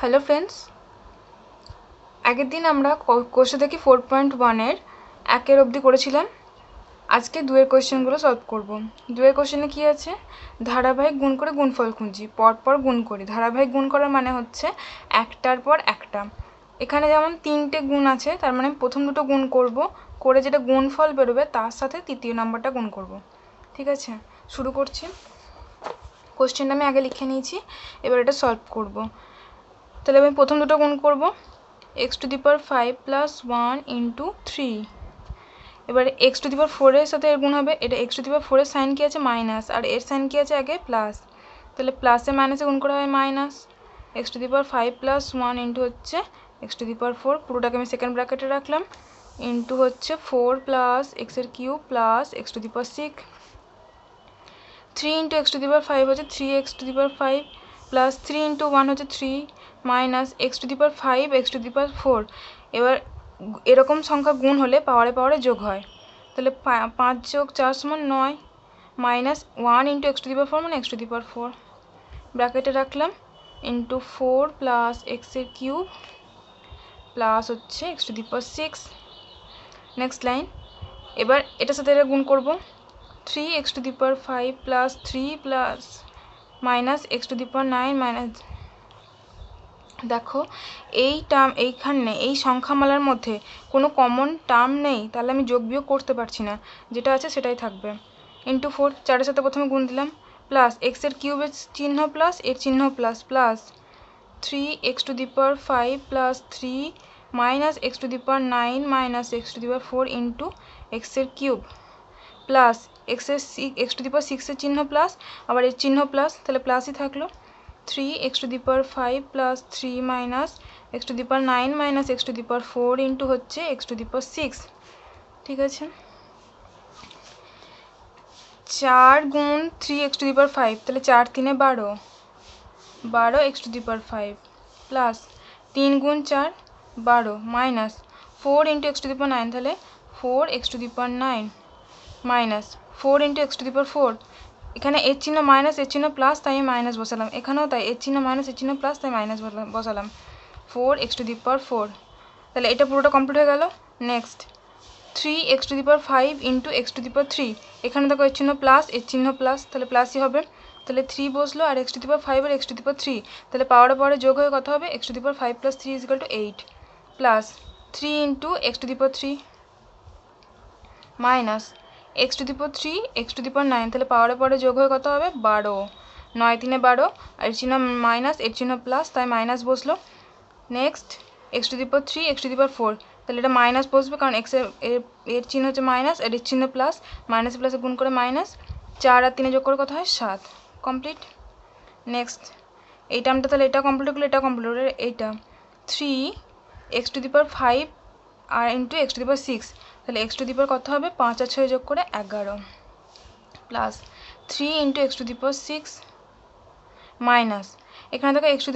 Hello friends, আগের দিন আমরা কোশ্চেন দেখি 4.1-এর 1 অবধি করেছিলাম। আজকে 2-এর কোশ্চেনগুলো সলভ করব। 2-এর কোশ্চেনে কী আছে? ধারাবাহিক গুণ করে গুণফল খুঁজি, পরপর গুণ করি। ধারাবাহিক গুণ করার মানে হচ্ছে একটার পর একটা। এখানে যেমন 3টে গুণ আছে, তার মানে প্রথম দুটো গুণ করব, করে যেটা গুণফল বেরোবে তার সাথে তৃতীয় নাম্বারটা গুণ করব। ঠিক আছে, শুরু করছি। কোশ্চেনটা আমি আগে লিখে নিয়েছি, এবার এটা সলভ করব। তাহলে আমি প্রথম দুটো গুণ করব, x⁵ প্লাস 1 ইন্টু 3। এবার x⁴ এর সাথে এর গুণ হবে। এটা x⁴ এর সাইন কী আছে? মাইনাস, আর এর সাইন কী আছে আগে? প্লাস। তাহলে প্লাসে মাইনাসে গুণ করা হয় মাইনাস। x⁵ প্লাস 1 ইন্টু হচ্ছে x⁴, পুরোটাকে আমি সেকেন্ড ব্র্যাকেটে রাখলাম, ইন্টু হচ্ছে 4 plus x³ plus x⁵, 3 into x⁵ হচ্ছে 3x⁵, প্লাস 3 ইন্টু 1 হচ্ছে 3, মাইনাস x⁵, x⁴। এবার এরকম সংখ্যা গুণ হলে পাওয়ারে পাওয়ারে যোগ হয়। তাহলে 5 যোগ 4 সমান 9, মাইনাস 1 ইন্টু x⁴ মানে x⁴, ব্র্যাকেটে রাখলাম, ইন্টু 4 প্লাস x³ প্লাস হচ্ছে x⁵। Next line. এবার এটার সাথে এটা গুণ করব, 3x⁵ plus 3 plus minus x⁹ minus. দেখো এই টার্ম এইখানে এই সংখ্যামালার মধ্যে কোনো কমন টার্ম নেই, তাহলে আমি যোগ বিয়োগ করতে পারছি না, যেটা আছে সেটাই থাকবে। ইন্টু 4, 4-এর সাথে প্রথমে গুণ দিলাম, প্লাস x³ এর চিহ্ন প্লাস, এর চিহ্ন plus, plus 3x⁵ plus 3 minus x⁹ minus x⁴ into x³ plus x⁵ এর চিহ্ন প্লাস, আবার এর চিহ্ন প্লাস, তাহলে প্লাসই থাকলো। 3x⁵ plus 3 minus x⁹ minus x⁴ into হচ্ছে x⁵। ঠিক আছে, 4 গুণ 3x⁵, তাহলে 4 3 12, 12 x⁵, প্লাস 3 গুণ 4 12, মাইনাস 4 ইন্টু x⁹, তাহলে 4 x⁹, মাইনাস 4 ইন্টু x⁴, এখানে এর চিহ্ন মাইনাস এর চিহ্ন প্লাস, তাই আমি মাইনাস বসালাম। এখানেও তাই, এর চিহ্ন মাইনাস এর চিহ্ন প্লাস, তাই মাইনাস বসালাম। 4x⁴, তাহলে এটা পুরোটা কমপ্লিট হয়ে গেল। নেক্সট 3x⁵ ইন্টু x⁵, এখানে দেখো এর চিহ্ন প্লাস এর চিহ্ন প্লাস, তাহলে প্লাসই হবে। তাহলে 3 বসলো, আর x⁵ আর x⁵, তাহলে পাওয়ারে পাওয়ারে যোগ হয়ে কত হবে? x⁵ plus 3 = 8, plus 3 into x⁵, minus x⁵, x⁹, তাহলে পাওয়ারে পাওয়ারে যোগ হয়ে কত হবে? 12, 9 3 12, আর এর চিহ্ন মাইনাস এর চিহ্ন প্লাস, তাই মাইনাস বসলো। নেক্সট x⁵, x⁴, তাহলে এটা মাইনাস বসবে, কারণ এর চিহ্ন হচ্ছে মাইনাস, আর এর চিহ্ন প্লাস, মাইনাস প্লাসে গুণ করে মাইনাস, 4 আর 3 যোগ করে কত হয়? 7, কমপ্লিট। নেক্সট এই টার্মটা, তাহলে এটা কমপ্লিট করলে এটা কমপ্লিট করলে এইটা 3x⁵ আর ইন্টু x⁵, তাহলে x⁵ কত হবে? 5 আর 6 যোগ করে 11, প্লাস 3 ইন্টু x⁵, মাইনাস এখানে দেখো x⁹,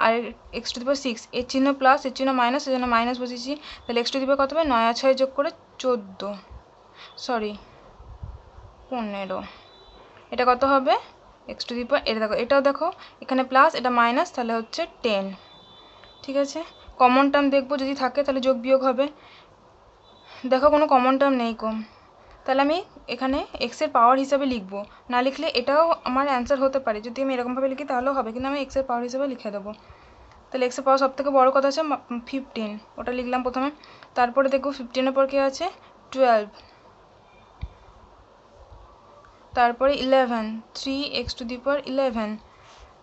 আর x⁵, এর চিহ্ন প্লাস এর চিহ্ন মাইনাস, এর জন্য মাইনাস বসেছি। তাহলে x⁵ কত হবে? 9 আর 6 যোগ করে 15, এটা কত হবে? এটা দেখো, এটাও দেখো এখানে প্লাস এটা মাইনাস, তাহলে হচ্ছে 10। ঠিক আছে, কমন টার্ম দেখবো, যদি থাকে তাহলে যোগ বিয়োগ হবে। দেখো কোনো কমন টার্ম নেই কম, তাহলে আমি এখানে এক্সের পাওয়ার হিসাবে লিখব, না লিখলে এটাও আমার অ্যান্সার হতে পারে। যদি আমি এরকমভাবে লিখি তাহলেও হবে, কিন্তু আমি এক্সের পাওয়ার হিসাবে লিখে দেবো। তাহলে এক্সের পাওয়ার সবথেকে বড় কথা আছে 15, ওটা লিখলাম প্রথমে। তারপরে দেখবো 15-এর পর কী আছে? 12, তারপরে 11, 3x⁴,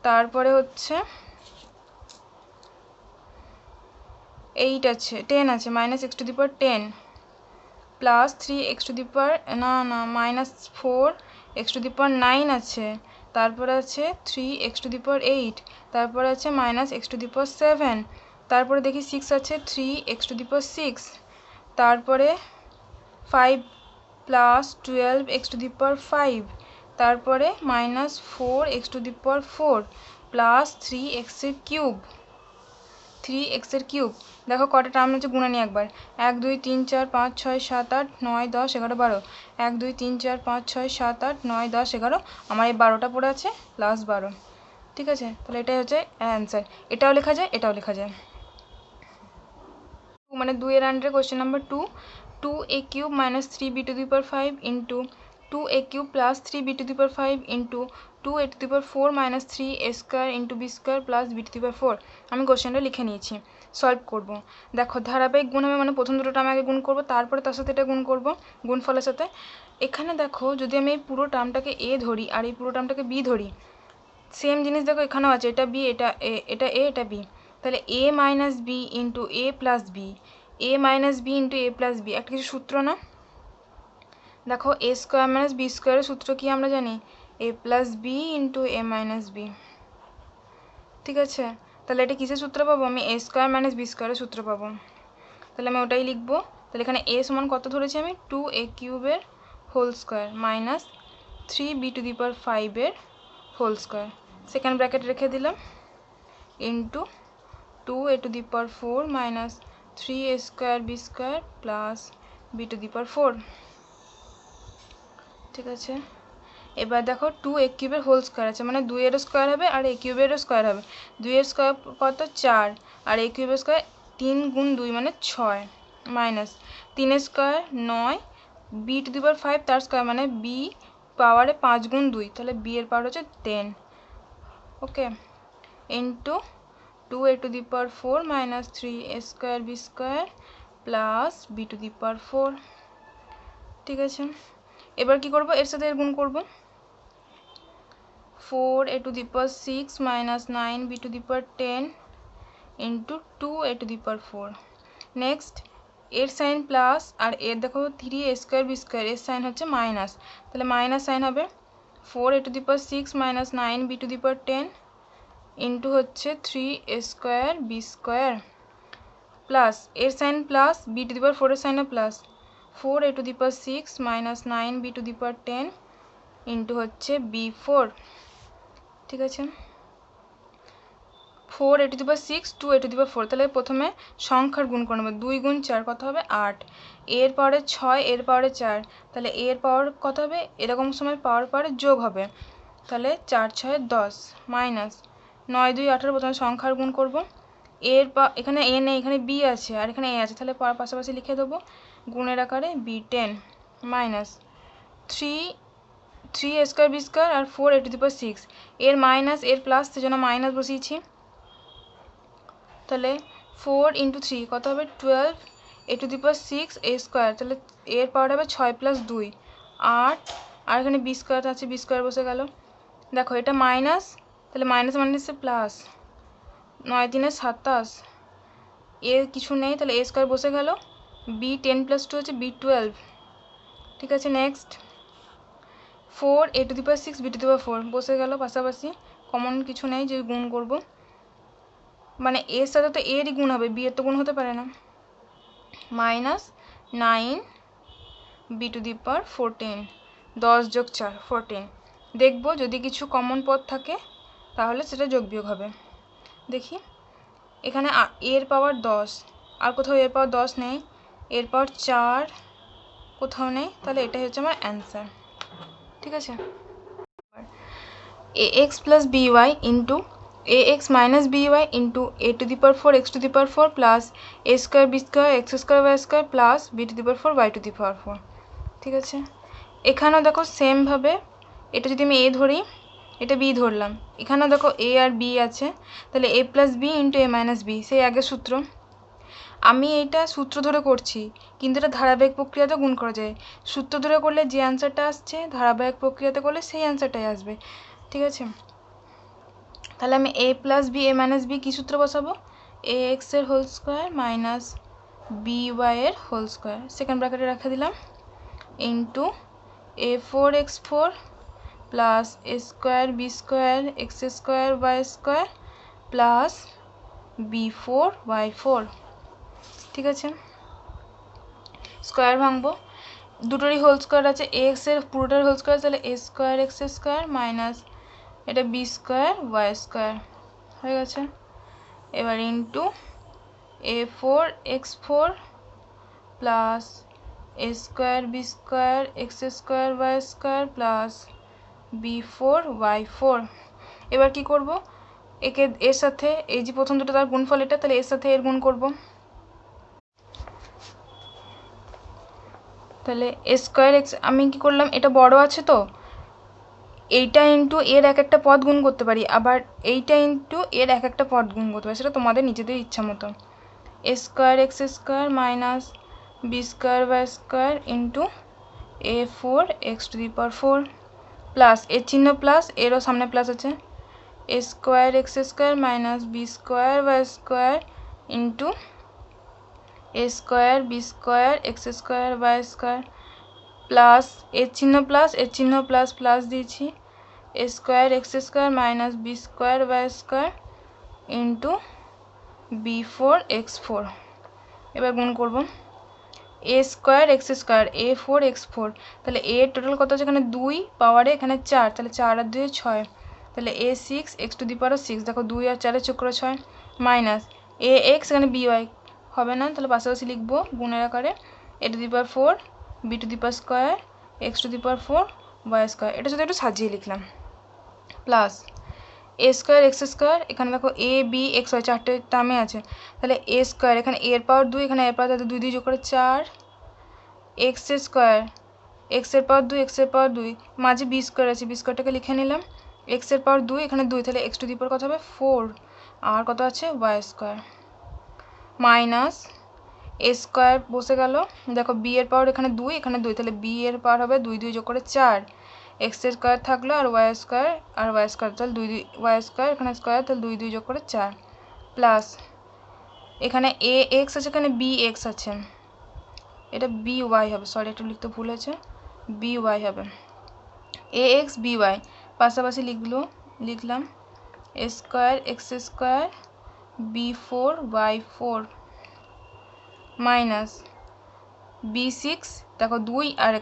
তারপরে হচ্ছে 8 আছে, 10 আছে, minus x⁴, plus 3x⁴, minus 4x⁴, আছে, তারপরে আছে 3x⁴, তারপরে আছে মাইনাস x⁴, তারপরে দেখি 6 আছে, 3x⁴, তারপরে 5 প্লাস 12x⁵, তারপরে মাইনাস 4x⁴, প্লাস 3x⁵। দেখো কটা টার্ম হচ্ছে, গুণে নিই একবার। 1 2 3 4 5 6 7 8 9 10 11 12, 1 2 3 4 5 6 7 8 9 10 11, আমার এই 12টা পড়ে আছে, প্লাস 12। ঠিক আছে, তাহলে এটাই হচ্ছে অ্যান্সার। এটাও লেখা যায়, এটাও লেখা যায়। মানে 2 এর আন্ডারে question number 2, 2a cube minus 3b to the power 5 into 2a cube plus 3b to the power 5 into 2a to the power 4 minus 3a square into B square plus B to the power 4। আমি কোয়েশ্চেনটা লিখে নিয়েছি, solve করব। দেখো ধারাবাহিক গুণ হবে মানে প্রথম দুটো আমি আগে গুণ করব, তারপরে তার সাথে এটা গুণ করব গুণফলের সাথে। এখানে দেখো যদি আমি এই পুরো টার্মটাকে এ ধরি আর এই পুরো টার্মটাকে বি ধরি, সেম জিনিস দেখো এখানেও আছে, এটা বি, এটা এ, এটা এ, এটা বি, তাহলে এ minus B into A plus B, A minus B into A plus B একটা কিছু সূত্র না? দেখো এ স্কোয়ার মাইনাস বি স্কোয়ারের সূত্র কি আমরা জানি? A plus B into A minus B. ঠিক আছে, তাহলে এটা কিসের সূত্র পাবো? আমি এ স্কোয়ার মাইনাস বি স্কোয়ারের সূত্র পাবো, তাহলে আমি ওটাই লিখবো। তাহলে এখানে এ সমান কত ধরেছি আমি? 2a কিউবের whole square minus 3b to the power 5-এর হোল স্কোয়ার, সেকেন্ড ব্র্যাকেট রেখে দিলাম, into 2a to the power 4 minus 3a square B square plus B to the power 4। ঠিক আছে, এবার দেখো 2a কিউবের হোল স্কোয়ার আছে মানে 2-এরও স্কোয়ার হবে আর a কিউবেরও স্কোয়ার হবে। 2-এর স্কোয়ার কত? 4, আর a কিউবের স্কোয়ার 3 গুণ 2 মানে 6 মাইনাস 3-এর square 9, B to the power 5 তার স্কোয়ার মানে বি পাওয়ারে 5 গুণ 2, তাহলে বি এর পাওয়ার হচ্ছে 10। Okay, into 2a to the power 4 minus 3a square B square plus B to the power 4। ঠিক আছে, এবার কি করব? এর সাথে এর গুণ করব। 4a to the power 6 minus 9b to the power 10 into 2a to the power 4। Next এর সাইন প্লাস, আর এর দেখো 3a স্কোয়ার বি স্কোয়ার, এর সাইন হচ্ছে মাইনাস, তাহলে মাইনাস সাইন হবে 4a to the power 6 minus 9b to the power 10 into হচ্ছে 3a square B square plus এর sign plus B to the power 4-এর সাইনও plus 4a to the power 6 minus 9b to the power 10 into হচ্ছে b4। ঠিক আছে, 4a to the power 6, 2a to the power 4, তাহলে প্রথমে সংখ্যার গুণ করে নেবো। 2 গুণ 4 কত হবে? 8, এর পাওয়ারে 6, এর পাওয়ারে 4, তাহলে এর পাওয়ার কত হবে? এরকম সময় পাওয়ার পাওয়ারে যোগ হবে, তাহলে 4 6 10 মাইনাস 9 2 18, প্রথমে সংখ্যার গুণ করব। এর এখানে এ নেই, এখানে বি আছে আর এখানে এ আছে, তাহলে পাশাপাশি লিখে দেবো গুণের আকারে b10 minus 3 a square B square আর 4a টু দি পাওয়ার 6, এর মাইনাস এর প্লাস, সেজন্য মাইনাস বসিয়েছি, তাহলে 4 ইন্টু 3 কত হবে? 12 a to the power 6 a square, তাহলে এর পাওয়ার হবে 6 প্লাস 2 8, আর এখানে বি স্কোয়ার আছে, বি স্কোয়ার বসে গেল। দেখো এটা মাইনাস, তাহলে মাইনাস মাইনাসে প্লাস, 9 3 27, এর কিছু নেই, তাহলে এ স্কোয়ার বসে গেল, b10 প্লাস 2 হচ্ছে b12। ঠিক আছে, next 4a to the power 6 b to the power 4 বসে গেল পাশাপাশি, কমন কিছু নেই যে গুণ করব, মানে এর সাথে তো এরই গুণ হবে, বি এর তো গুণ হতে পারে না, মাইনাস 9 বি টু দি পাওয়ার 14, 10 যোগ 4 14। দেখবো যদি কিছু কমন পদ থাকে তাহলে সেটা যোগ বিয়োগ হবে। দেখি এখানে এর পাওয়ার 10, আর কোথাও এর পাওয়ার 10 নেই, এর পাওয়ার 4 কোথাও নেই, তাহলে এটাই হচ্ছে আমার অ্যান্সার। ঠিক আছে, ax plus by into ax minus by into a to the power 4 x to the power 4 plus a square B square X square Y square plus B to the power 4 y to the power 4। ঠিক আছে, এখানেও দেখো সেমভাবে, এটা যদি আমি a ধরি, এটা b ধরলাম, এখানেও দেখো a আর b আছে, তাহলে a plus B into a minus B, সেই আগের সূত্র। আমি এইটা সূত্র ধরে করছি, কিন্তু এটা ধারাবাহিক প্রক্রিয়াতে গুণ করা যায়। সূত্র ধরে করলে যে অ্যান্সারটা আসছে, ধারাবাহিক প্রক্রিয়াতে করলে সেই অ্যান্সারটাই আসবে। ঠিক আছে, তাহলে আমি a plus B A minus B কী সূত্র বসাবো? এ এক্সের হোল স্কোয়ার মাইনাস বি ওয়াইয়ের হোল স্কোয়ার, সেকেন্ড ব্র্যাকেটে রেখে দিলাম, into a4x4 plus A square B square X square Y square plus b4y4। ঠিক আছে, স্কোয়ার ভাঙবো, দুটোরই হোল স্কোয়ার আছে, এক্সের পুরোটার হোল স্কোয়ার, তাহলে A square X square minus এটা বি স্কোয়ার ওয়াই স্কোয়ার হয়ে গেছে। এবার into a4x4 plus A square B square X square Y square plus b4y4। এবার কি করব? একে এর সাথে, এই যে প্রথম দুটো তার গুণফল এটা, তাহলে এর সাথে এর গুণ করব। তাহলে এ স্কোয়ার এক্স, আমি কি করলাম, এটা বড় আছে তো এইটা ইন্টু এর এক একটা পদ গুণ করতে পারি, আবার এইটা ইন্টু এর এক একটা পদ গুণ করতে পারি, সেটা তোমাদের নিজেদের ইচ্ছা মতো। A square X square minus B square Y square into A 4x⁴ plus এর চিহ্ন প্লাস, এরও সামনে প্লাস আছে, A square X square minus B square Y square into A square B square X square Y square plus এর চিহ্ন plus, এর চিহ্ন plus plus দিয়েছি, A square X square minus B square Y square into b4x4। এবার গুণ করব, A square X square A 4x4, তাহলে এ total কত আছে এখানে 2 পাওয়ারে এখানে 4, তাহলে 4 আর 2 6, তাহলে এ 6x⁴, দেখো 2 আর 4 যোগ করে 6, মাইনাস এ এক্স, এখানে বি ওয়াই হবে না, তাহলে পাশাপাশি লিখবো গুণের আকারে a⁴ b² x⁴ y², এটা শুধু একটু সাজিয়ে লিখলাম, plus A square X square, এখানে দেখো এ বি এক্স ওয়াই চারটে টার্মে আছে, তাহলে এ স্কোয়ার, এখানে এর পাওয়ার 2, এখানে এর পাওয়ার, তাহলে 2 যোগ করে 4, এক্স স্কোয়ার এক্সের পাওয়ার 2 এক্সের পাওয়ার 2, মাঝে বি স্কোয়ার আছে, বি স্কোয়ারটাকে লিখে নিলাম, এক্সের পাওয়ার 2, এখানে 2, তাহলে x⁴ কত হবে 4, আর কত আছে Y square, minus A square বসে গেল, দেখো বি এর পাওয়ার এখানে 2, এখানে 2, তাহলে বি এর পাওয়ার হবে 2 যোগ করে 4, এক্স স্কোয়ার থাকলো আর ওয়াই স্কোয়ার, তাহলে 2 ওয়াই স্কোয়ার, এখানে স্কোয়ার, তাহলে 2 যোগ করে 4, প্লাস এখানে এ এক্স আছে, এখানে বি এক্স আছে, এটা বি ওয়াই হবে, সরি একটু লিখতে ভুল আছে, বি ওয়াই হবে, এ এক্স বি ওয়াই পাশাপাশি লিখলাম A square X square b4y4 minus b6, দেখো 2 আর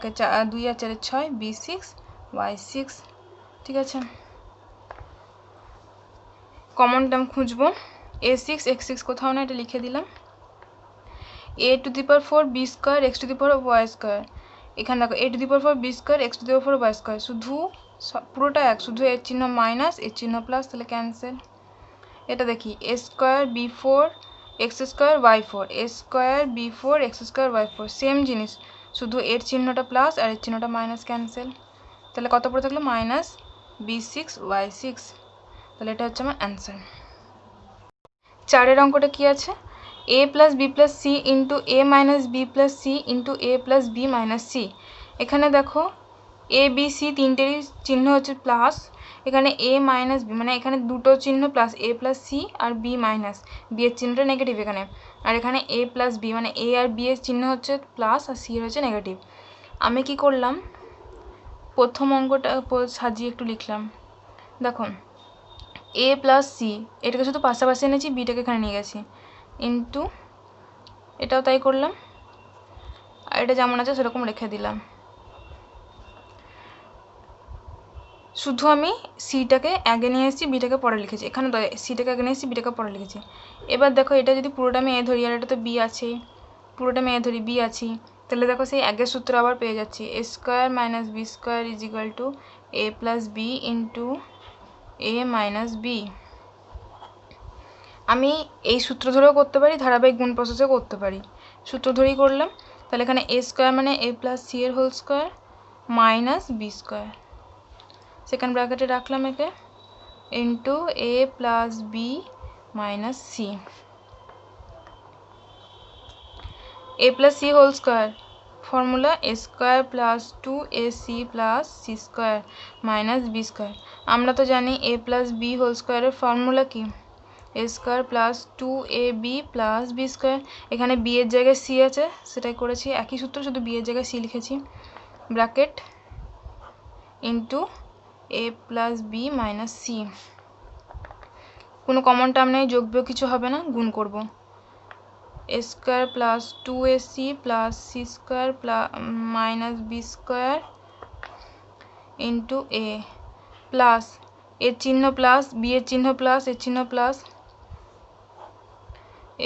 2 আর 4 6, b6y6, ঠিক আছে। কমন টার্ম খুঁজবো, a6 কোথাও না, এটা লিখে দিলাম, a⁴ b² x⁴y², এখানে দেখো a⁴ b² x⁴y², শুধু পুরোটা এক, শুধু এর চিহ্ন মাইনাস এর চিহ্ন প্লাস, তাহলে ক্যান্সেল। এটা দেখি এ স্কোয়ার b4 x²y4, এ স্কোয়ার b4 x²y4, সেম জিনিস, শুধু এর চিহ্নটা প্লাস আর এর চিহ্নটা মাইনাস, ক্যান্সেল, তাহলে কত পড়ে থাকলো মাইনাস b6y6, তাহলে এটা হচ্ছে আমার অ্যান্সার। 4 অঙ্কটা কি আছে, a plus B plus C into A minus B plus C into A plus B minus C, এখানে দেখো এ বি সি তিনটেরই চিহ্ন হচ্ছে প্লাস, এখানে এ মাইনাস বি মানে এখানে দুটো চিহ্ন প্লাস, এ প্লাস সি আর বি মাইনাস, বি এর চিহ্নটা নেগেটিভ এখানে, আর এখানে এ প্লাস বি মানে এ আর বি এর চিহ্ন হচ্ছে প্লাস আর সি এর হচ্ছে নেগেটিভ। আমি কি করলাম, প্রথম অঙ্কটা সাজিয়ে একটু লিখলাম, দেখো এ প্লাস সি এটাকে শুধু পাশাপাশি এনেছি, বিটাকে এখানে নিয়ে গেছি, ইন্টু এটাও তাই করলাম, আর এটা যেমন আছে সেরকম রেখে দিলাম, শুধু আমি সিটাকে আগে নিয়ে এসেছি, বিটাকে পরে লিখেছি, এখানে সিটাকে আগে নিয়ে এসেছি, বিটাকে পরে লিখেছি। এবার দেখো এটা যদি পুরোটা আমি এ ধরি আর এটা তো বি আছে, পুরোটা আমি এ ধরি বি আছি, তাহলে দেখো সেই আগের সূত্র আবার পেয়ে যাচ্ছি, A square minus B square is equal to A plus B into A minus B. আমি এই সূত্র ধরেও করতে পারি, ধারাবাহিক গুণ প্রসেসেও করতে পারি, সূত্র ধরেই করলাম, তাহলে এখানে এ স্কোয়ার মানে এ প্লাস সি এর whole square minus B square, second ব্র্যাকেটে রাখলাম একে, into A plus B minus C, A plus C whole square formula A square plus 2ac plus C square minus B square. আমরা তো জানি A plus B whole স্কোয়ারের formula কি, A square plus 2ab plus B square, এখানে B এর জায়গায় C আছে সেটাই করেছি, একই সূত্র শুধু বি এর জায়গায় সি লিখেছি, bracket into A plus B minus C, কোনো কমন টার্ম নেই, যোগ বিয়োগ কিছু হবে না, গুণ করব, A square plus 2ac plus C square minus B square into A plus এর চিহ্ন প্লাস, বি এর চিহ্ন প্লাস, এর চিহ্ন plus,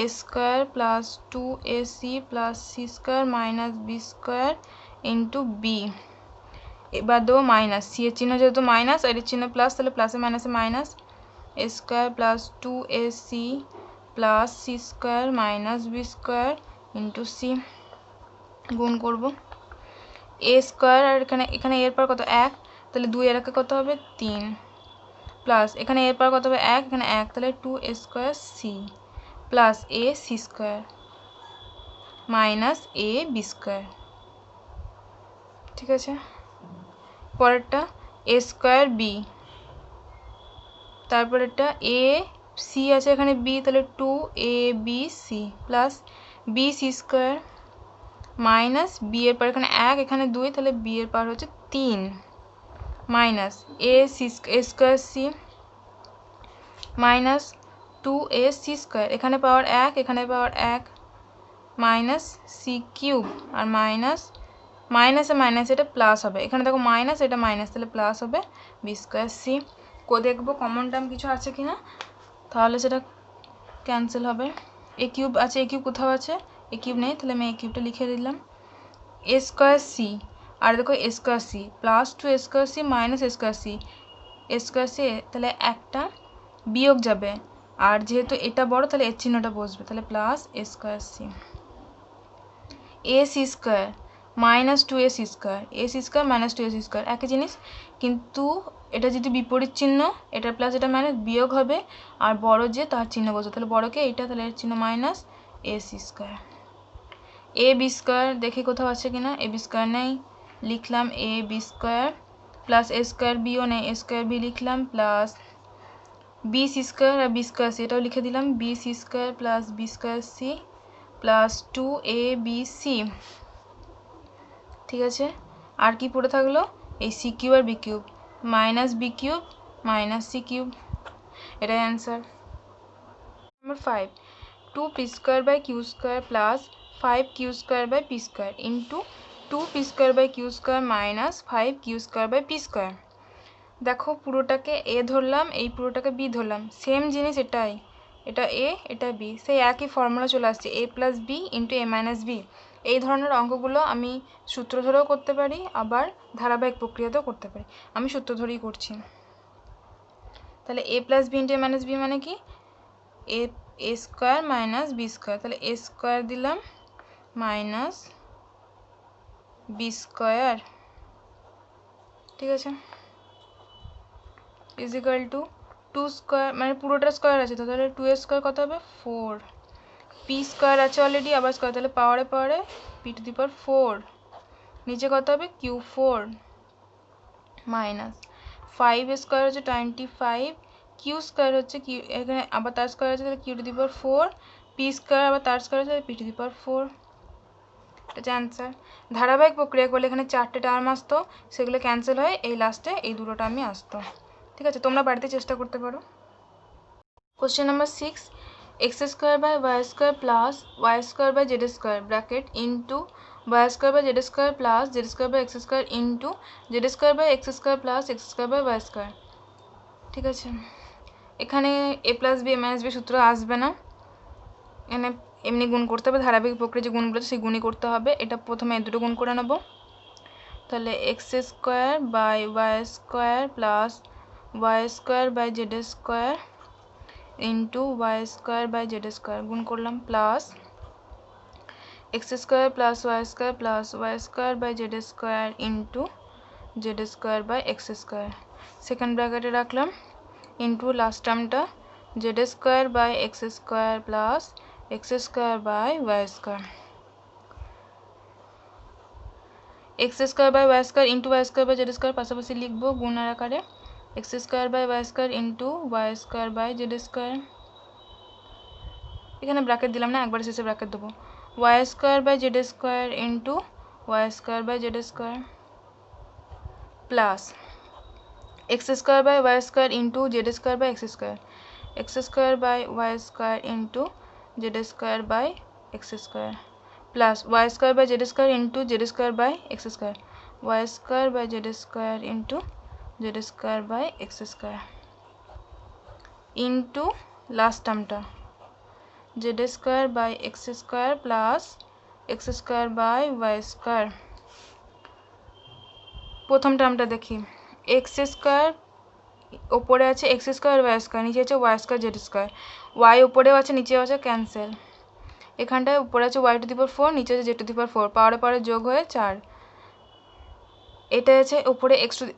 A square plus 2ac plus C square minus B square into B, এবার দেবো মাইনাস, সি এর চিহ্ন যেহেতু মাইনাস আর এর চিহ্ন প্লাস, তাহলে প্লাসে মাইনাসে minus, A square plus 2ac plus C square minus B square into C গুণ করব। এ স্কোয়ার আর এখানে এর পর কত 1, তাহলে 2 এর একে কত হবে 3, প্লাস এখানে এর পর কত হবে 1, এখানে 1, তাহলে 2a square C plus A C square minus A B square. ঠিক আছে, পরেরটা এ স্কোয়ার বি, তারপর এটা এ সি আছে এখানে বি, তাহলে 2abc plus B C square minus B এর পর এখানে 1, এখানে 2, তাহলে বি এর পাওয়ার হচ্ছে 3 minus A square C minus 2ac square, এখানে পাওয়ার 1, এখানে পাওয়ার 1 মাইনাস সি কিউব আর মাইনাসে মাইনাস এটা প্লাস হবে, এখানে দেখো মাইনাস এটা মাইনাস, তাহলে প্লাস হবে বি স্কোয়ার সি। দেখবো কমন টার্ম কিছু আছে কি না, তাহলে সেটা ক্যান্সেল হবে। এ কিউব আছে, এ কিউব কোথাও আছে, এ কিউব নেই, তাহলে আমি এ কিউবটা লিখে দিলাম। এ স্কোয়ার সি আর দেখো এ square C plus 2 A square C minus A square C, A square C, তাহলে একটা বিয়োগ যাবে আর যেহেতু এটা বড় তাহলে এর চিহ্নটা বসবে, তাহলে plus A square C. A C square minus 2ac square, A C square minus 2ac square একই জিনিস, কিন্তু এটা যদি বিপরীত চিহ্ন, এটা প্লাস এটা মাইনাস বিয়োগ হবে আর বড় যে তার চিহ্ন বসবে, তাহলে বড়কে এইটা, তাহলে এর চিহ্ন minus A C square. A B square দেখি কোথাও আছে কিনা, এ বি স্কোয়ার নেই, লিখলাম A B square plus A square বিও নেই, এ স্কোয়ার বি লিখলাম প্লাস বি সি স্কোয়ার আর বি স্কোয়ার সি এটাও লিখে দিলাম, B C square plus B square C plus 2abc। ঠিক আছে, আর কি পড়ে থাকলো, এই সি কিউব আর B cube, minus B cube minus C cube, এটাই answer. Number 5, 2p square by Q square plus 5q square by P square into 2p square by Q square minus 5q square by P square. দেখো পুরোটাকে এ ধরলাম, এই পুরোটাকে B ধরলাম, same জিনিস এটাই, এটা এ এটা বি, সেই একই ফর্মুলা চলে আসছে, এ plus B into A minus B. এই ধরনের অঙ্কগুলো আমি সূত্র ধরেও করতে পারি, আবার ধারাবাহিক প্রক্রিয়াতেও করতে পারি, আমি সূত্র ধরেই করছি। তাহলে এ plus B into A minus B মানে কি, A square minus B square, তাহলে এ স্কোয়ার দিলাম মাইনাস বি স্কোয়ার, ঠিক আছে, ইজ ইকুয়াল টু 2 স্কোয়ার, মানে পুরোটা স্কোয়ার আছে তো, তাহলে 2 এর স্কোয়ার কত হবে 4, পি স্কোয়ার আছে অলরেডি আবার স্কোয়ার, তাহলে পাওয়ারে পাওয়ারে পি টু দি পাওয়ার 4, নিচে কত হবে q4 মাইনাস 5 স্কোয়ার হচ্ছে 25, কিউ স্কোয়ার হচ্ছে কিউ, এখানে আবার তার স্কোয়ার আছে তাহলে Q to the power 4, P square আবার তার স্কোয়ার আছে পি টু দি পাওয়ার 4, এটা হচ্ছে অ্যান্সার। ধারাবাহিক প্রক্রিয়া করলে এখানে 4টে টার্ম আসতো, সেগুলো ক্যান্সেল হয়ে এই লাস্টে এই দুটো টার্মই আসতো। ঠিক আছে, তোমরা বাড়িতে চেষ্টা করতে পারো। Question number 6, X square by Y square plus Y square by Z square bracket into Y square by Z square plus Z square by X square into Z square by X square plus X square by Y square. ঠিক আছে, এখানে A plus B A minus B সূত্র আসবে না, এখানে এমনি গুণ করতে হবে, ধারাবাহিক প্রক্রিয়া যে গুণগুলো সেই গুণই করতে হবে। এটা প্রথমে এই দুটো গুণ করে নেব, তাহলে X square by Y square plus Y square by Z square into Y square by Z square গুণ করলাম plus X square plus Y square by Z square into Z square by X square, second ব্র্যাকেটে রাখলাম into last টার্মটা Z square by X square plus X square by Y square, X square by Y square into Y square by Z square পাশাপাশি লিখবো গুণের আকারে, x square by Y square into Y square by Z square, এখানে bracket দিলাম না, একবার শেষে bracket দেবো, Y square by Z square into Y square by Z square plus X square by Y square into Z square by X square by Y square into Z square by X square plus Y square by Z square into Z square by X square, Y square by Z square into Z square by X square into last টার্মটা Z square by X square plus X square by Y square. প্রথম টার্মটা দেখি, x square ওপরে আছে x square Y square, নিচে আছে Y square Z square. Y ওপরেও আছে নিচেও আছে, ক্যান্সেল। এখানটায় উপরে আছে ওয়াই টু দি পাওয়ার 4, নিচে আছে জেড টু দি পাওয়ার 4, পাওয়ারে পাওয়ারে যোগ হয়ে 4। এটা আছে উপরে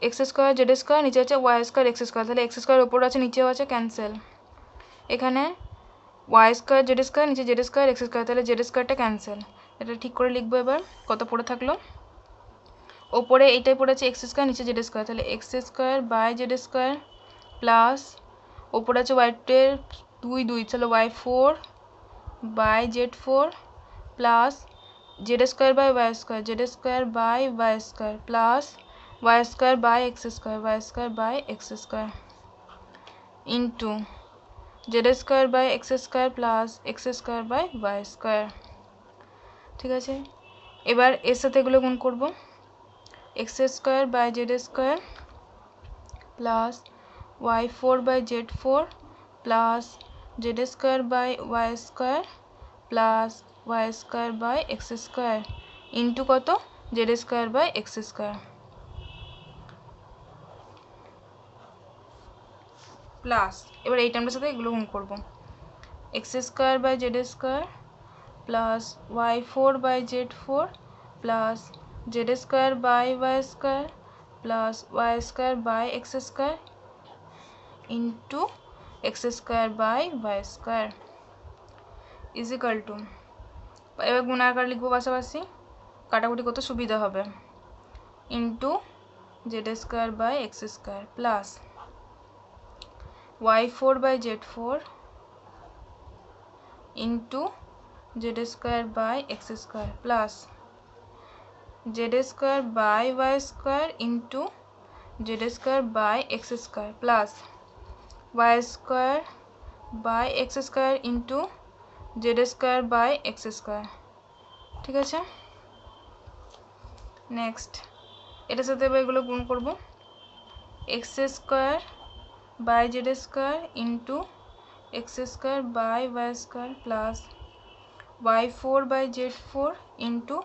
এক্স স্কোয়ার জেড স্কোয়ার, নিচে আছে ওয়াই স্কোয়ার এক্স স্কোয়ার, তাহলে এক্স স্কোয়ার ওপরে আছে নিচেও আছে, ক্যান্সেল। এখানে ওয়াই স্কোয়ার জেড স্কোয়ার, নিচে জেড স্কোয়ার এক্স স্কোয়ার, তাহলে জেড স্কোয়ারটা ক্যান্সেল। এটা ঠিক করে লিখবো। এবার কত পড়ে থাকলো, ওপরে এইটাই পড়েছে এক্স স্কোয়ার, নিচে জেড স্কোয়ার, তাহলে X square by Z square plus ওপরে আছে ওয়াইটের 2 তাহলে Y 4 by Z 4 plus Z square by Y square, Z square by Y square plus Y square by X square, Y square by X square into Z square by X square plus X square by Y square. ঠিক আছে, এবার এর সাথে এগুলো গুণ করবো। X square by Z square plus Y 4 by Z 4 plus Z square by Y square plus Y square by X square into কত, Z square by X square plus, এবার এই টার্মটার সাথে এগুলো গুণ করবো। X square by Z square plus Y 4 by Z 4 plus Z square by Y square plus Y square by X square into X square by Y square is equal to, এবার গুণ আকার লিখবো পাশাপাশি, কাটাকুটি করতে সুবিধা হবে, into Z square by X square plus Y 4 by Z 4 into Z square by X square plus Z square by Y square into Z square by X square plus Y square by X square into Z square by X square. ঠিক আছে, next এটার সাথে এবার এগুলো গুণ করবো। X square by Z square into X square by Y square plus Y 4 by Z 4 into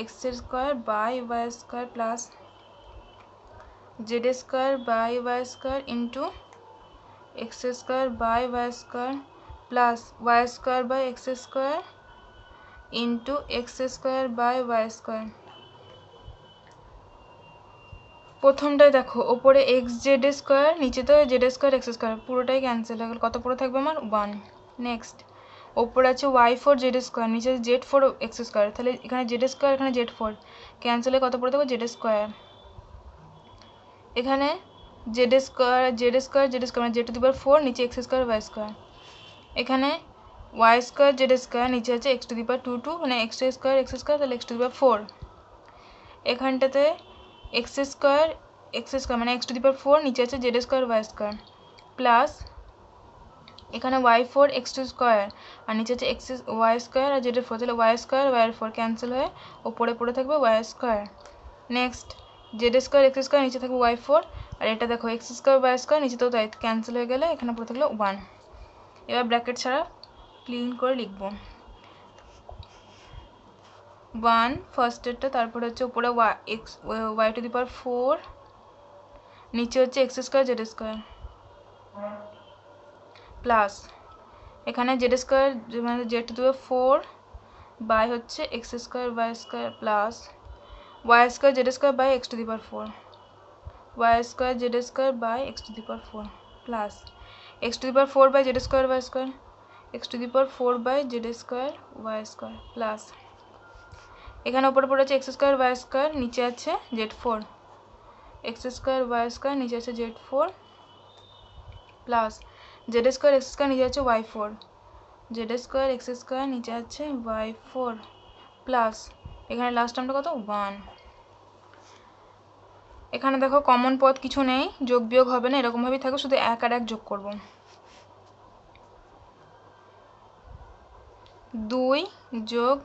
X square by Y square plus Z square by Y square into X square by Y square plus Y square by X square into X square by Y square. প্রথমটায় দেখো ওপরে X Z square, নিচে তো Z square X square, পুরোটাই cancel হয়ে গেল, কত পড়ে থাকবে আমার 1। নেক্সট ওপরে আছে ওয়াই 4 জেড স্কোয়ার, নিচে আছে জেড 4 এক্স স্কোয়ার, তাহলে এখানে জেড স্কোয়ার এখানে জেড 4 ক্যান্সেল হয়ে কত পড়ে থাকবে জেড স্কোয়ার। এখানে জেড স্কোয়ার মানে জেড টু দি পাওয়ার 4, নিচে এক্স স্কোয়ার ওয়াই স্কোয়ার। এখানে ওয়াই স্কোয়ার জেড স্কোয়ার, নিচে আছে এক্স টু দি পাওয়ার 2 মানে এক্স স্কোয়ার তাহলে এক্স টু দি পাওয়ার 4। এখানটাতে এক্স স্কোয়ার মানে এক্স টু দি পাওয়ার 4, নিচে আছে Z square Y square plus এখানে ওয়াই 4 এক্স টু স্কোয়ার আর নিচে আছে এক্স ওয়াই স্কোয়ার আর জেড 4, তাহলে ওয়াই স্কোয়ার ওয়াই 4 ক্যান্সেল হয়ে ওপরে পড়ে থাকবে Y square. Next Z square X square, নিচে থাকবে ওয়াই 4, আর এটা দেখো এক্স স্কোয়ার ওয়াই স্কোয়ার, নিচে তো তাই ক্যান্সেল হয়ে গেলে এখানে পড়ে থাকলো 1। এবার ব্র্যাকেট ছাড়া ক্লিন করে লিখবো 1 ফার্স্টেরটা, তারপরে হচ্ছে উপরে ওয়াই টু দি পাওয়ার 4, নিচে হচ্ছে X square Z square plus এখানে জেড স্কোয়ার মানে Z to the power 4 by হচ্ছে X square Y square plus Y square Z square by X to the power 4, Y square Z square by X to the power 4 plus X to the power 4 by Z square Y square, X to the power 4 by Z square Y square plus এখানে উপরে পড়ে আছে x square Y square, নিচে আছে Z 4, X square Y square নিচে আছে Z 4 plus Z square X square নিচে আছে Y 4, Z square X square নিচে আছে ওয়াই 4 প্লাস এখানে লাস্ট টার্মটা কত 1। এখানে দেখো কমন পদ কিছু নেই, যোগ বিয়োগ হবে না, এরকমভাবেই থাকো, শুধু 1 আর 1 যোগ করব। 2 যোগ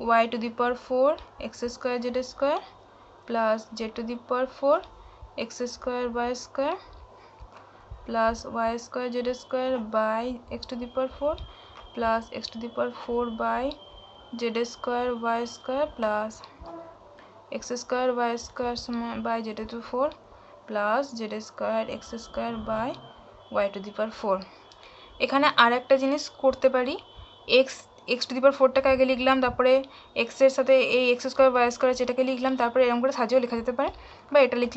Y to the power 4 X square Z square plus Z to the power 4 X square Y square plus Y square Z square by X to the power 4 plus X to the power 4 by Z square Y square plus X square Y square by Z to 4 plus Z square X square by Y to the power 4। এখানে আর একটা জিনিস করতে পারি, x to the পাওয়ার 4টাকে আগে লিখলাম, তারপরে এক্সের সাথে এই এক্স স্কোয়ার ওয়াই স্কোয়ার যেটাকে লিখলাম, তারপরে এরকম করে সাজিয়েও লেখা যেতে পারে, বা এটা লিখলে